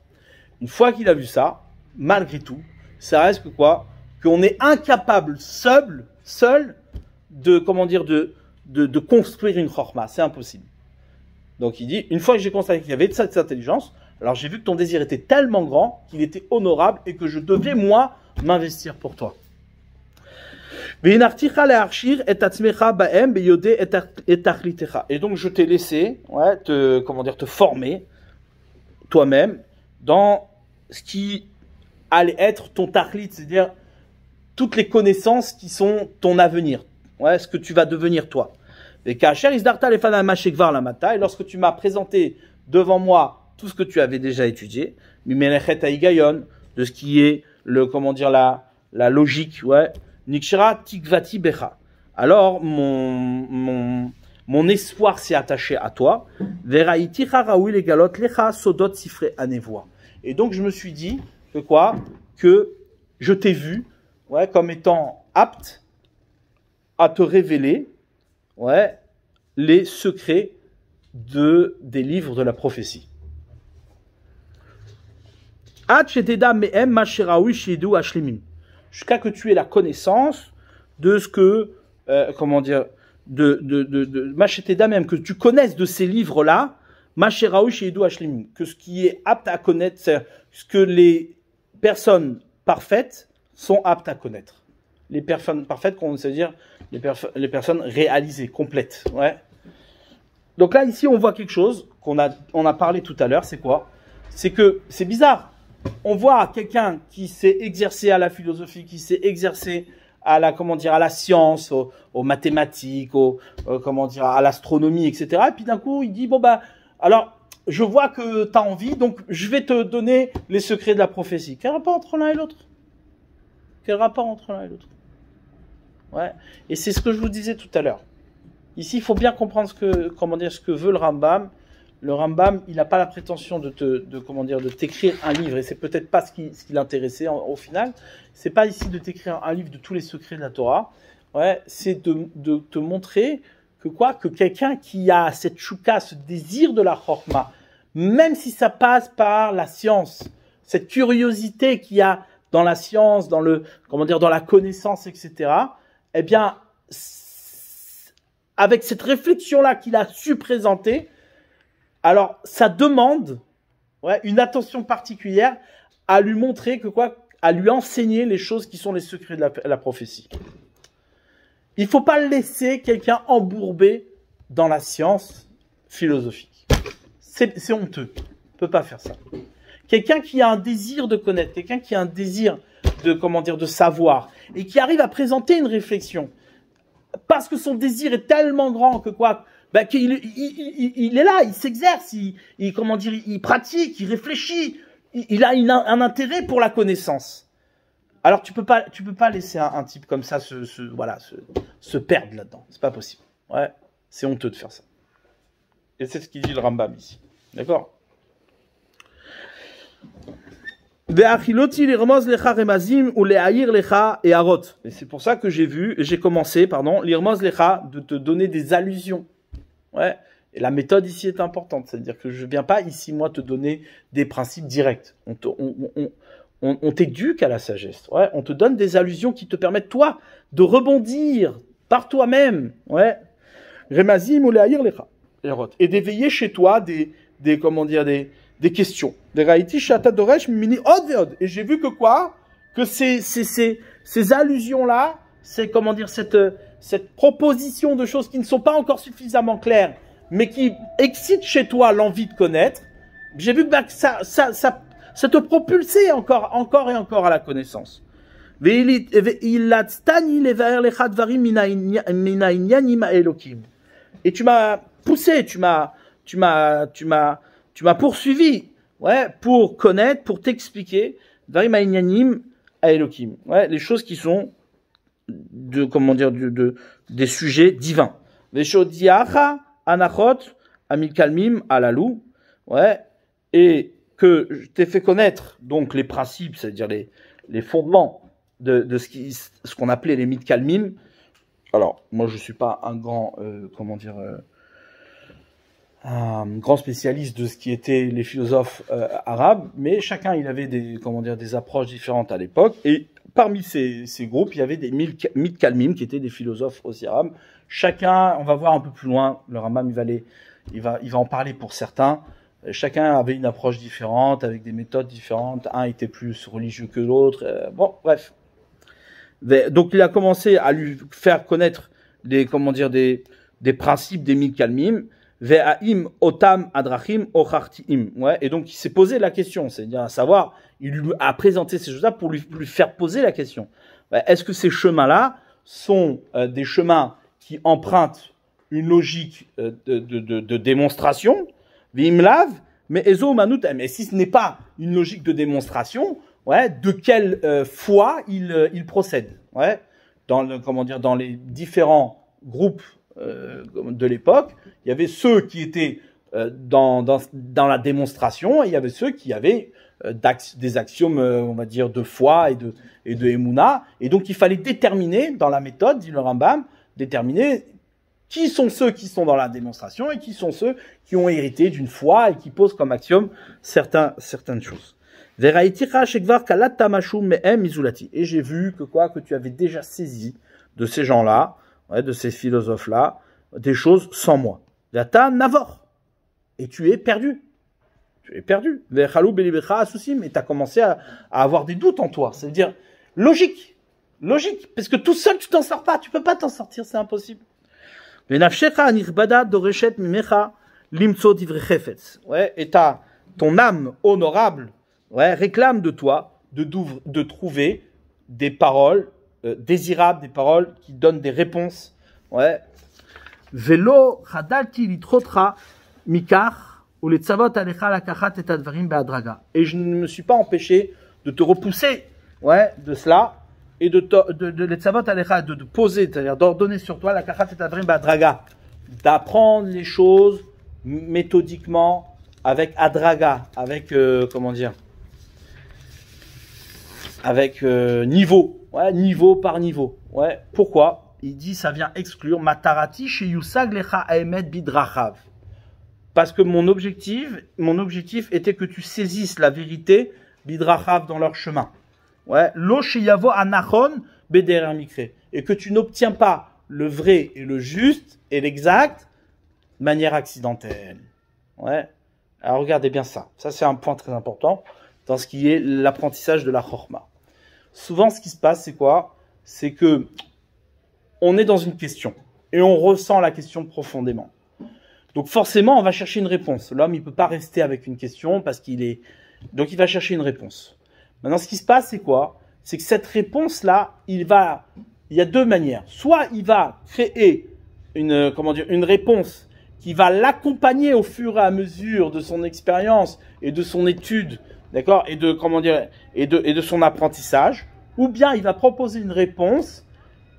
[SPEAKER 1] Une fois qu'il a vu ça, malgré tout, ça reste que qu'on est incapable seul de, de construire une chorma. C'est impossible. Donc il dit, une fois que j'ai constaté qu'il y avait de cette intelligence, alors j'ai vu que ton désir était tellement grand qu'il était honorable et que je devais, moi, m'investir pour toi. Et donc je t'ai laissé te former toi-même dans ce qui allait être ton tachlit, c'est-à-dire toutes les connaissances qui sont ton avenir, ce que tu vas devenir toi. Et lorsque tu m'as présenté devant moi tout ce que tu avais déjà étudié, de ce qui est la logique, Nikshira tikvati becha. Alors mon espoir s'est attaché à toi. Veraiti haraoui legalot lecha sodot sifre anevoa. Et donc je me suis dit que je t'ai vu, comme étant apte à te révéler, les secrets des livres de la prophétie. Jusqu'à que tu aies la connaissance de ce que, Macheteda même, que tu connaisses de ces livres-là, que ce qui est apte à connaître, c'est ce que les personnes parfaites sont aptes à connaître. Les personnes parfaites, c'est-à-dire les personnes réalisées, complètes. Donc là, ici, on voit quelque chose on a parlé tout à l'heure, c'est quoi? C'est que c'est bizarre. On voit quelqu'un qui s'est exercé à la philosophie, qui s'est exercé à la science, aux mathématiques, à l'astronomie, etc. Et puis d'un coup, il dit, alors, je vois que tu as envie, donc je vais te donner les secrets de la prophétie. Quel rapport entre l'un et l'autre? Quel rapport entre l'un et l'autre? Et c'est ce que je vous disais tout à l'heure. Ici, il faut bien comprendre ce que veut le Rambam. Le Rambam, il n'a pas la prétention de t'écrire un livre, et c'est peut-être pas ce qui l'intéressait au final. C'est pas ici de t'écrire un livre de tous les secrets de la Torah. C'est de te montrer que quelqu'un qui a cette chouka, ce désir de la chorma, même si ça passe par la science, cette curiosité qu'il y a dans la science, dans la connaissance, etc. Eh bien, avec cette réflexion-là qu'il a su présenter, alors ça demande une attention particulière à lui montrer à lui enseigner les choses qui sont les secrets de la prophétie. Il ne faut pas laisser quelqu'un embourbé dans la science philosophique. C'est honteux. On ne peut pas faire ça. Quelqu'un qui a un désir de connaître, quelqu'un qui a un désir de savoir, et qui arrive à présenter une réflexion, parce que son désir est tellement grand qu'il est là, il s'exerce, il pratique, il réfléchit, il a un intérêt pour la connaissance. Alors tu peux pas laisser un type comme ça se perdre là-dedans. C'est pas possible. C'est honteux de faire ça. Et c'est ce qu'il dit le Rambam ici. D'accord? Et c'est pour ça que j'ai commencé, l'irmoz lecha, de te donner des allusions. Et la méthode ici est importante, c'est-à-dire que je ne viens pas ici, moi, te donner des principes directs. On t'éduque à la sagesse. On te donne des allusions qui te permettent, toi, de rebondir par toi-même. Remazim ou le'ayir lecha. Et d'éveiller chez toi des questions. Et j'ai vu que ces allusions-là, cette proposition de choses qui ne sont pas encore suffisamment claires, mais qui excitent chez toi l'envie de connaître, j'ai vu que ça te propulsait encore et encore à la connaissance. Et tu m'as poussé, tu m'as poursuivi, pour connaître, pour t'expliquer, les choses qui sont des sujets divins. Anachot, Amikalmim, Alalou. ouais, et que je t'ai fait connaître donc les principes, c'est-à-dire les fondements de ce qu'on appelait les mitkalmim. Alors, moi, je suis pas un grand, un grand spécialiste de ce qui étaient les philosophes arabes, mais chacun, il avait des approches différentes à l'époque. Et parmi ces groupes, il y avait des mitkalmim qui étaient des philosophes aussi arabes. Chacun, on va voir un peu plus loin, le Rambam, il va en parler pour certains. Chacun avait une approche différente, avec des méthodes différentes. Un était plus religieux que l'autre. Bon, bref. Donc, il a commencé à lui faire connaître des principes des mitkalmim. Ve'aim otam adrachim ochartiim. Ouais, et donc il s'est posé la question, c'est-à-dire à savoir, il lui a présenté ces choses-là pour lui faire poser la question. Ouais, est-ce que ces chemins-là sont des chemins qui empruntent une logique de démonstration, v'imlav, mais ezo manutem. Et si ce n'est pas une logique de démonstration, ouais, de quelle foi il procède, ouais, dans les différents groupes de l'époque, il y avait ceux qui étaient dans la démonstration et il y avait ceux qui avaient des axiomes, on va dire, de foi et de émouna. Et donc, il fallait déterminer, dans la méthode, dit le Rambam, déterminer qui sont ceux qui sont dans la démonstration et qui sont ceux qui ont hérité d'une foi et qui posent comme axiome certaines choses. Et j'ai vu que tu avais déjà saisi de ces gens-là, ouais, de ces philosophes-là, des choses sans moi. Vata navor. Et tu es perdu. Tu es perdu. Et tu as commencé à avoir des doutes en toi. C'est-à-dire, logique. Logique. Parce que tout seul, tu t'en sors pas. Tu peux pas t'en sortir, c'est impossible. Ouais, et ton âme honorable, ouais, réclame de toi de trouver des paroles désirables, des paroles qui donnent des réponses. Ouais. Velo chadalti litrotra mikar ou les tzavot alecha lakachat et advarim be'adraga. Et je ne me suis pas empêché de te repousser, ouais, de cela et de les tzavot alecha, de poser, c'est-à-dire d'ordonner sur toi lakachat et advarim be'adraga, d'apprendre les choses méthodiquement avec adraga, avec avec niveau. Ouais, niveau par niveau. Ouais. Pourquoi? Il dit, ça vient exclure matarati chez Yusag lecha aemet bidrachav. Parce que mon objectif était que tu saisisses la vérité bidrachav dans leur chemin. Ouais. Lo sheyavo anachon bederer mikre. Et que tu n'obtiens pas le vrai et le juste et l'exact de manière accidentelle. Ouais. Alors regardez bien ça. Ça, c'est un point très important dans ce qui est l'apprentissage de la chorma. Souvent, ce qui se passe, c'est quoi? C'est que on est dans une question et on ressent la question profondément. Donc forcément, on va chercher une réponse. L'homme, il peut pas rester avec une question parce donc il va chercher une réponse. Maintenant, ce qui se passe, c'est quoi? C'est que cette réponse-là, il y a deux manières. Soit il va créer une réponse qui va l'accompagner au fur et à mesure de son expérience et de son étude, d'accord, et de son apprentissage, ou bien il va proposer une réponse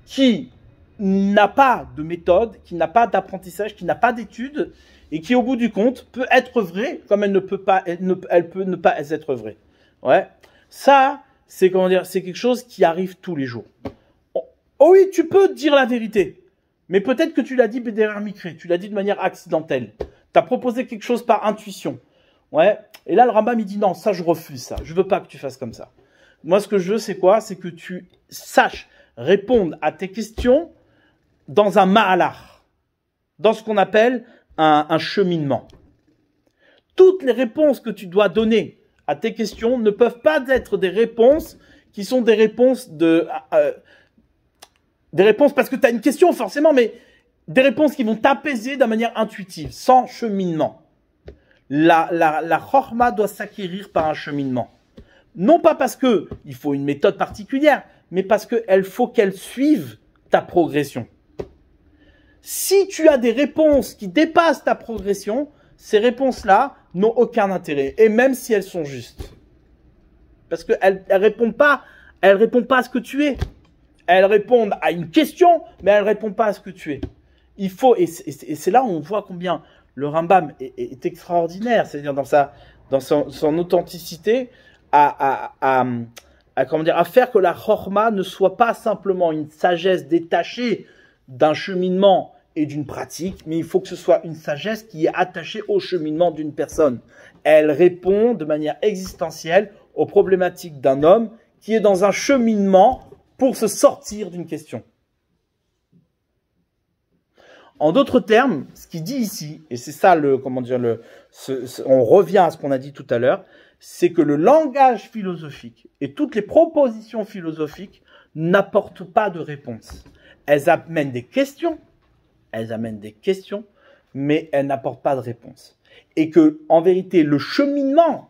[SPEAKER 1] qui n'a pas de méthode, qui n'a pas d'apprentissage, qui n'a pas d'étude, et qui au bout du compte peut être vraie comme elle peut ne pas être vraie. Ouais, ça c'est c'est quelque chose qui arrive tous les jours. Oh oui, tu peux dire la vérité, mais peut-être que tu l'as dit derrière micré, tu l'as dit de manière accidentelle. Tu as proposé quelque chose par intuition. Ouais. Et là, le Rambam, il dit non, ça, je refuse ça. Je veux pas que tu fasses comme ça. Moi, ce que je veux, c'est quoi? C'est que tu saches répondre à tes questions dans un ma'alar. Dans ce qu'on appelle un cheminement. Toutes les réponses que tu dois donner à tes questions ne peuvent pas être des réponses qui sont des réponses des réponses parce que tu as une question forcément, mais des réponses qui vont t'apaiser d'une manière intuitive, sans cheminement. La chorma doit s'acquérir par un cheminement. Non pas parce que il faut une méthode particulière, mais parce qu'il faut qu'elle suive ta progression. Si tu as des réponses qui dépassent ta progression, ces réponses-là n'ont aucun intérêt, et même si elles sont justes. Parce qu'elles répondent pas à ce que tu es. Elles répondent à une question, mais elles répondent pas à ce que tu es. Il faut, et c'est là où on voit combien le Rambam est extraordinaire, c'est-à-dire dans son authenticité, comment dire, à faire que la chorma ne soit pas simplement une sagesse détachée d'un cheminement et d'une pratique, mais il faut que ce soit une sagesse qui est attachée au cheminement d'une personne. Elle répond de manière existentielle aux problématiques d'un homme qui est dans un cheminement pour se sortir d'une question. En d'autres termes, ce qu'il dit ici, et c'est ça on revient à ce qu'on a dit tout à l'heure, c'est que le langage philosophique et toutes les propositions philosophiques n'apportent pas de réponse. Elles amènent des questions, mais elles n'apportent pas de réponse. Et que, en vérité, le cheminement,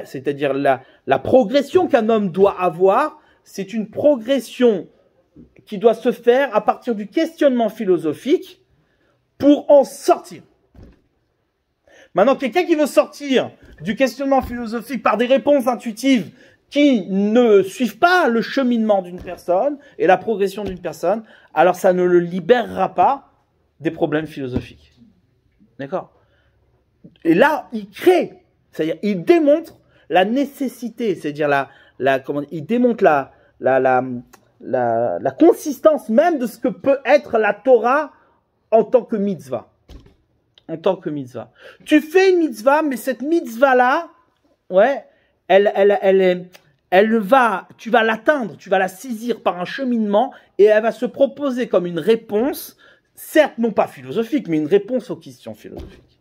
[SPEAKER 1] c'est-à-dire la progression qu'un homme doit avoir, c'est une progression qui doit se faire à partir du questionnement philosophique pour en sortir. Maintenant, quelqu'un qui veut sortir du questionnement philosophique par des réponses intuitives qui ne suivent pas le cheminement d'une personne et la progression d'une personne, alors ça ne le libérera pas des problèmes philosophiques. D'accord ? Et là, il crée, c'est-à-dire il démontre la nécessité, c'est-à-dire il démontre la consistance même de ce que peut être la Torah en tant que mitzvah. En tant que mitzvah. Tu fais une mitzvah, mais cette mitzvah-là, tu vas l'atteindre, tu vas la saisir par un cheminement et elle va se proposer comme une réponse, certes non pas philosophique, mais une réponse aux questions philosophiques.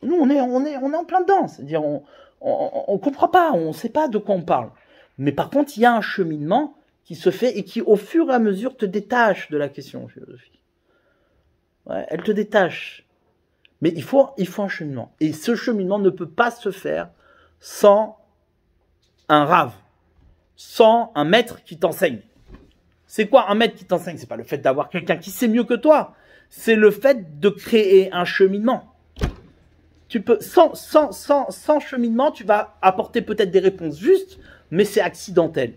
[SPEAKER 1] Nous, on est en plein dedans, c'est-à-dire on comprend pas, on sait pas de quoi on parle. Mais par contre, il y a un cheminement qui se fait et qui, au fur et à mesure, te détache de la question philosophique. Elle te détache. Mais il faut un cheminement. Et ce cheminement ne peut pas se faire sans un rave, sans un maître qui t'enseigne. C'est quoi un maître qui t'enseigne? C'est pas le fait d'avoir quelqu'un qui sait mieux que toi. C'est le fait de créer un cheminement. Tu peux, sans cheminement, tu vas apporter peut-être des réponses justes, mais c'est accidentel.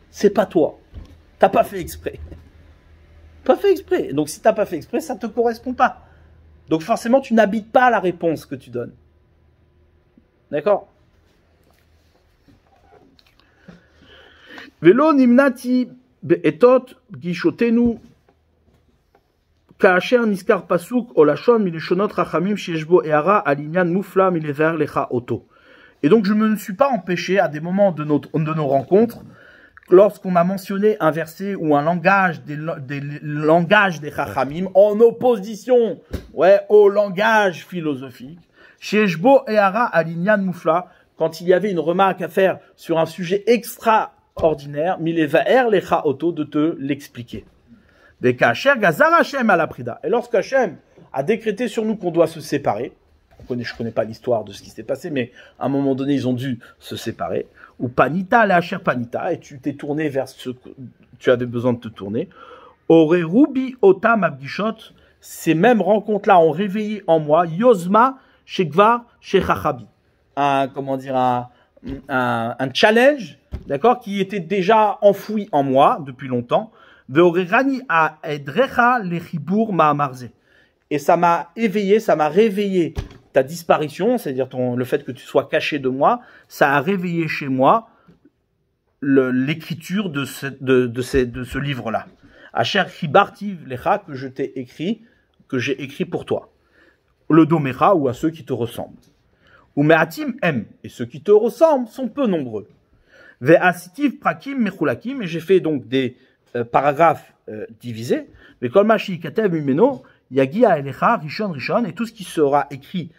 [SPEAKER 1] C'est pas toi. T'as pas fait exprès. Pas fait exprès. Donc si t'as pas fait exprès, ça te correspond pas. Donc forcément, tu n'habites pas la réponse que tu donnes. D'accord? Velo nimnati be'etot gishotenu כאשר נזכר פסוק או לשון מלשונות חכמים שיש בו הערה על עניין מופלא מלבאר לך אותו. Et donc je ne me suis pas empêché à des moments de nos rencontres, lorsqu'on a mentionné un verset ou un langage des langages des Chachamim en opposition au langage philosophique, שיש בו הערה על עניין מופלא, quand il y avait une remarque à faire sur un sujet extraordinaire, מלבאר לך אותו, de te l'expliquer. Et lorsque Hachem a décrété sur nous qu'on doit se séparer, je ne connais pas l'histoire de ce qui s'est passé, mais à un moment donné, ils ont dû se séparer, ou panita, la Asher panita, et tu t'es tourné vers ce que tu avais besoin de te tourner. Rubi otam abdishot, ces mêmes rencontres-là ont réveillé en moi, Yozma shekvar shechachabi. Un challenge, d'accord, qui était déjà enfoui en moi depuis longtemps. Et ça m'a éveillé, ça m'a réveillé ta disparition, c'est-à-dire le fait que tu sois caché de moi, ça a réveillé chez moi l'écriture de ce livre-là. Asher chibarti lecha, que j'ai écrit pour toi. Le domecha, ou à ceux qui te ressemblent. Ou me'atim em, et ceux qui te ressemblent sont peu nombreux. Ve'asitiv prakim mechulakim, et j'ai fait donc des paragraphes divisés, mais kol mashi katev mimeno yagia elecha rishon rishon, et tout ce qui sera écrit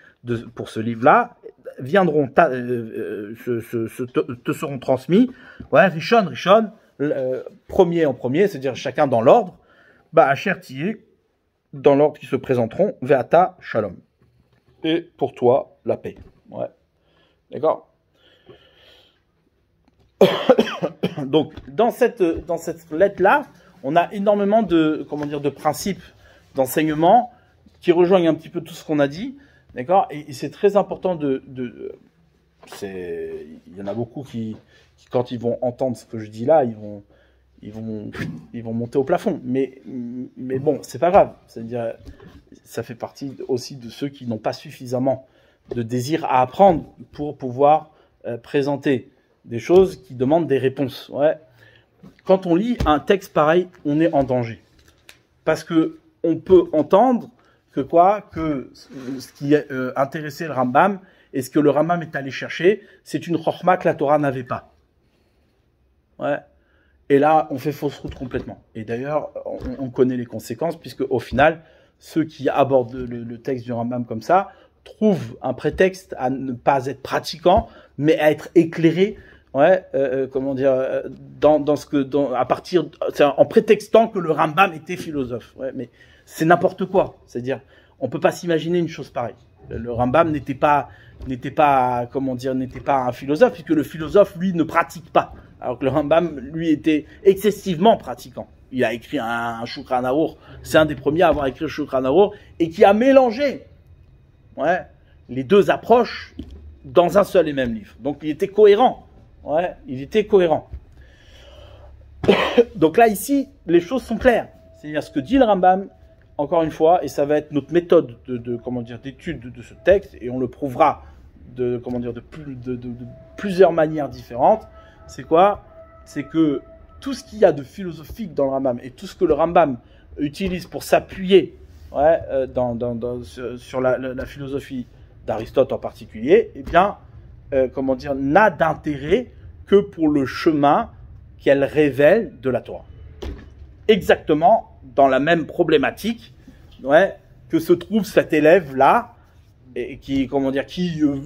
[SPEAKER 1] pour ce livre-là viendront te seront transmis, rishon rishon, premier en premier, c'est-à-dire chacun dans l'ordre, asher tiye, dans l'ordre qui se présenteront, ve'ata shalom, et pour toi la paix. D'accord. Donc, dans cette lettre-là, on a énormément de principes, d'enseignements qui rejoignent un petit peu tout ce qu'on a dit, d'accord. Et c'est très important il y en a beaucoup qui, quand ils vont entendre ce que je dis là, ils ils vont monter au plafond. Mais bon, c'est pas grave. C'est-à-dire, ça fait partie aussi de ceux qui n'ont pas suffisamment de désir à apprendre pour pouvoir présenter des choses qui demandent des réponses. Ouais. Quand on lit un texte pareil, on est en danger. Parce que on peut entendre que ce qui intéressait le Rambam et ce que le Rambam est allé chercher, c'est une chorma que la Torah n'avait pas. Ouais. Et là, on fait fausse route complètement. Et d'ailleurs, on connaît les conséquences, puisque au final, ceux qui abordent le texte du Rambam comme ça trouvent un prétexte à ne pas être pratiquants, mais à être éclairés, ouais, en prétextant que le Rambam était philosophe. Ouais, mais c'est n'importe quoi. C'est-à-dire, on peut pas s'imaginer une chose pareille. Le Rambam n'était pas un philosophe, puisque le philosophe, lui, ne pratique pas. Alors que le Rambam, lui, était excessivement pratiquant. Il a écrit un Shulchan Aruch. C'est un des premiers à avoir écrit le Shulchan Aruch et qui a mélangé, ouais, les deux approches dans un seul et même livre. Donc, il était cohérent. Ouais, il était cohérent. Donc là, ici, les choses sont claires. C'est-à-dire ce que dit le Rambam, encore une fois, et ça va être notre méthode d'étude de ce texte, et on le prouvera de plusieurs manières différentes. C'est quoi? C'est que tout ce qu'il y a de philosophique dans le Rambam et tout ce que le Rambam utilise pour s'appuyer, ouais, sur la philosophie d'Aristote en particulier, eh bien, n'a d'intérêt que pour le chemin qu'elle révèle de la Torah. Exactement dans la même problématique, ouais, que se trouve cet élève-là, et qui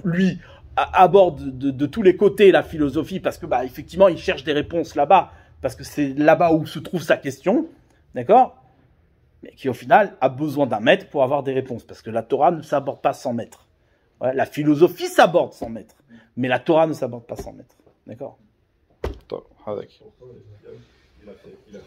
[SPEAKER 1] lui aborde de tous les côtés la philosophie, parce que effectivement il cherche des réponses là-bas, parce que c'est là-bas où se trouve sa question, d'accord, mais qui au final a besoin d'un maître pour avoir des réponses, parce que la Torah ne s'aborde pas sans maître. Ouais, la philosophie s'aborde sans maître, mais la Torah ne s'aborde pas sans maître, d'accord.
[SPEAKER 2] Il a fait